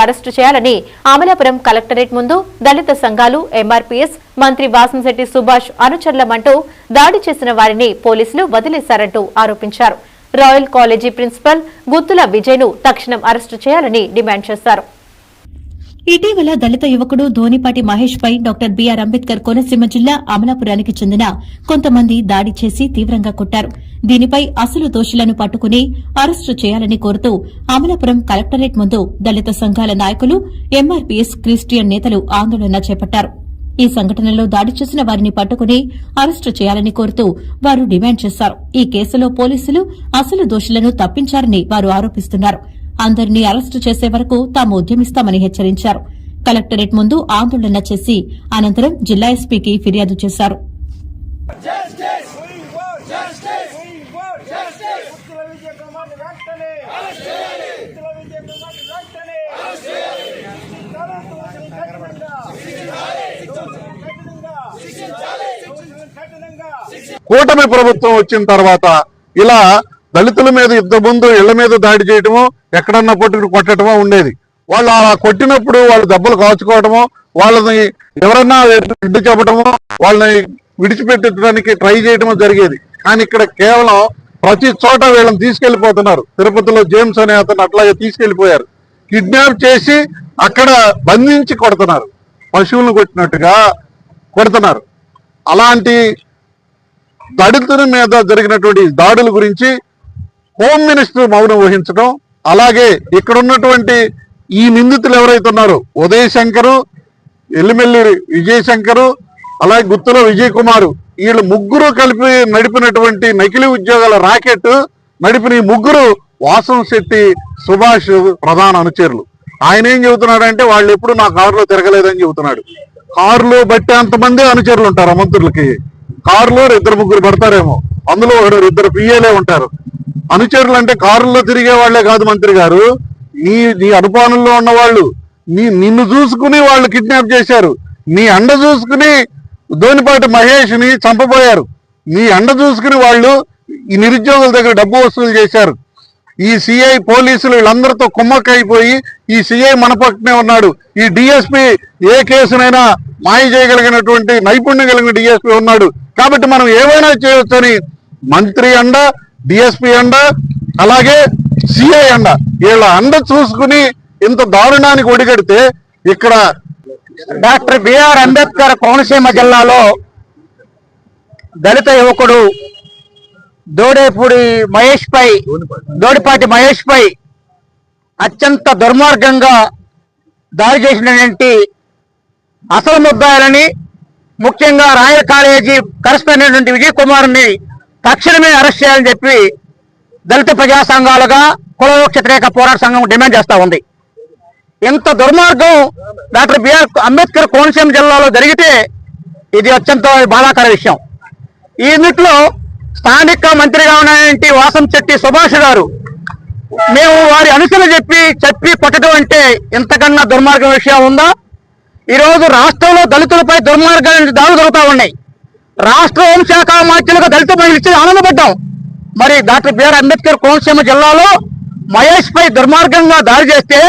Arrest చేయాలని Amalapuram collectorate ముందు దళిత సంఘాలు ఎంఆర్పీఎస్ మంత్రి వాసంశెట్టి సుభాష్ అనుచరులమంటూ దాడి చేసిన వారిని పోలీసులు వదిలేశారంటూ ఆరోపించారు. రాయల్ కాలేజీ ప్రిన్సిపల్ గుత్తుల విజయ్ను తక్షణం అరెస్టు చేయాలని డిమాండ్ చేశారు. ఇటీవల దళిత యువకుడు ధోనిపాటి మహేష్ పై డాక్టర్ బిఆర్ అంబేద్కర్ కోనసీమ జిల్లా అమలాపురానికి చెందిన కొంతమంది దాడి చేసి తీవ్రంగా కొట్టారు. దీనిపై అసలు దోషులను పట్టుకుని అరెస్టు చేయాలని కోరుతూ అమలాపురం కలెక్టరేట్ ముందు దళిత సంఘాల నాయకులు ఎంఆర్పీఎస్ క్రిస్టియన్ నేతలు ఆందోళన చేపట్టారు. ఈ సంఘటనలో దాడి చేసిన వారిని పట్టుకుని అరెస్టు చేయాలని కోరుతూ వారు డిమాండ్ చేశారు. ఈ కేసులో పోలీసులు అసలు దోషులను తప్పించారని వారు ఆరోపిస్తున్నారు. అందరినీ అరెస్టు చేసే వరకు తాము ఉద్యమిస్తామని హెచ్చరించారు. కలెక్టరేట్ ముందు ఆందోళన చేసి అనంతరం జిల్లా ఎస్పీకి ఫిర్యాదు చేశారు. కూటమి ప్రభుత్వం వచ్చిన తర్వాత ఇలా దళితుల మీద ఇంతకుముందు ఇళ్ల మీద దాడి చేయటమో ఎక్కడన్నా పట్టుకుని కొట్టడమో ఉండేది. వాళ్ళు అలా కొట్టినప్పుడు వాళ్ళు దెబ్బలు కాచుకోవటమో వాళ్ళని ఎవరన్నా అడ్డు చెప్పటమో వాళ్ళని విడిచిపెట్టడానికి ట్రై చేయటమో జరిగేది. కానీ ఇక్కడ కేవలం ప్రతి చోట వీళ్ళని తీసుకెళ్లిపోతున్నారు. తిరుపతిలో జేమ్స్ అనే అతను అట్లాగే తీసుకెళ్లిపోయారు. కిడ్నాప్ చేసి అక్కడ బంధించి కొడుతున్నారు. పశువులను కొట్టినట్టుగా కొడుతున్నారు. అలాంటి దళితుల మీద జరిగినటువంటి దాడుల గురించి హోమ్ మినిస్టర్ మౌనం వహించడం, అలాగే ఇక్కడ ఉన్నటువంటి ఈ నిందితులు ఎవరైతే ఉన్నారో ఉదయ్ శంకరు, ఎల్లిమెల్లి విజయశంకరు, అలాగే గుత్తుల విజయ్ కుమార్, వీళ్ళు ముగ్గురు కలిపి నడిపినటువంటి నకిలీ ఉద్యోగాల రాకెట్ నడిపిన ఈ ముగ్గురు వాసంశెట్టి సుభాష్ ప్రధాన అనుచరులు. ఆయన ఏం చెబుతున్నాడంటే వాళ్ళు ఎప్పుడు నా కారులో తిరగలేదని చెబుతున్నాడు. కారులో బట్టి అంతమంది అనుచరులు ఉంటారు. మంత్రులకి కారులో 2-3 పడతారేమో, అందులో 2 పిఏలే ఉంటారు. అనుచరులు అంటే కారుల్లో తిరిగే వాళ్లే కాదు మంత్రి గారు, నీ అనుపానంలో ఉన్న వాళ్ళు, నిన్ను చూసుకుని వాళ్ళు కిడ్నాప్ చేశారు. నీ అండ చూసుకుని ధోనిపాటి మహేష్ ని చంపబోయారు. నీ అండ చూసుకుని వాళ్ళు ఈ నిరుద్యోగుల దగ్గర డబ్బు వసూలు చేశారు. ఈ సిఐ పోలీసులు వీళ్ళందరితో కుమ్మక్కైపోయి ఈ సిఐ మన పక్కనే ఉన్నాడు. ఈ డిఎస్పీ ఏ కేసునైనా మాయ చేయగలిగినటువంటి నైపుణ్యం కలిగిన డిఎస్పీ ఉన్నాడు. కాబట్టి మనం ఏమైనా చేయొచ్చని మంత్రి అండ, డిఎస్పీ అండ, అలాగే సిఐ అండ, వీళ్ళ అండ చూసుకుని ఇంత దారుణానికి ఒడిగడితే ఇక్కడ డాక్టర్ బిఆర్ అంబేద్కర్ కోనసీమ జిల్లాలో దళిత యువకుడు ధోనిపాటి మహేష్ పై అత్యంత దుర్మార్గంగా దాడి చేసినటువంటి అసలు ముద్దాయిలని, ముఖ్యంగా రాయల్ కాలేజీ కరెస్పాండెంట్ విజయ్ కుమార్ని తక్షణమే అరెస్ట్ చేయాలని చెప్పి దళిత ప్రజా సంఘాలుగా కులవృక్ష వ్యతిరేక పోరాట సంఘం డిమాండ్ చేస్తా ఉంది. ఇంత దుర్మార్గం డాక్టర్ బిఆర్ అంబేద్కర్ కోనసీమ జిల్లాలో జరిగితే ఇది అత్యంత బాధాకర విషయం. ఈ ఇంట్లో స్థానిక మంత్రిగా ఉన్నటువంటి వాసంశెట్టి సుభాష్ గారు మేము వారి అనుసరణ చెప్పి కొట్టడం అంటే ఇంతకన్నా దుర్మార్గం విషయం ఉందా? ఈరోజు రాష్ట్రంలో దళితులపై దుర్మార్గాలు దాడులు జరుగుతూ ఉన్నాయి. రాష్ట్ర హోంశాఖ మంత్రులుగా దళిత మహిళలు ఇచ్చి ఆనందపడ్డాం. మరి డాక్టర్ బిఆర్ అంబేద్కర్ కోనసీమ జిల్లాలో మహేష్ పై దుర్మార్గంగా దాడి చేస్తే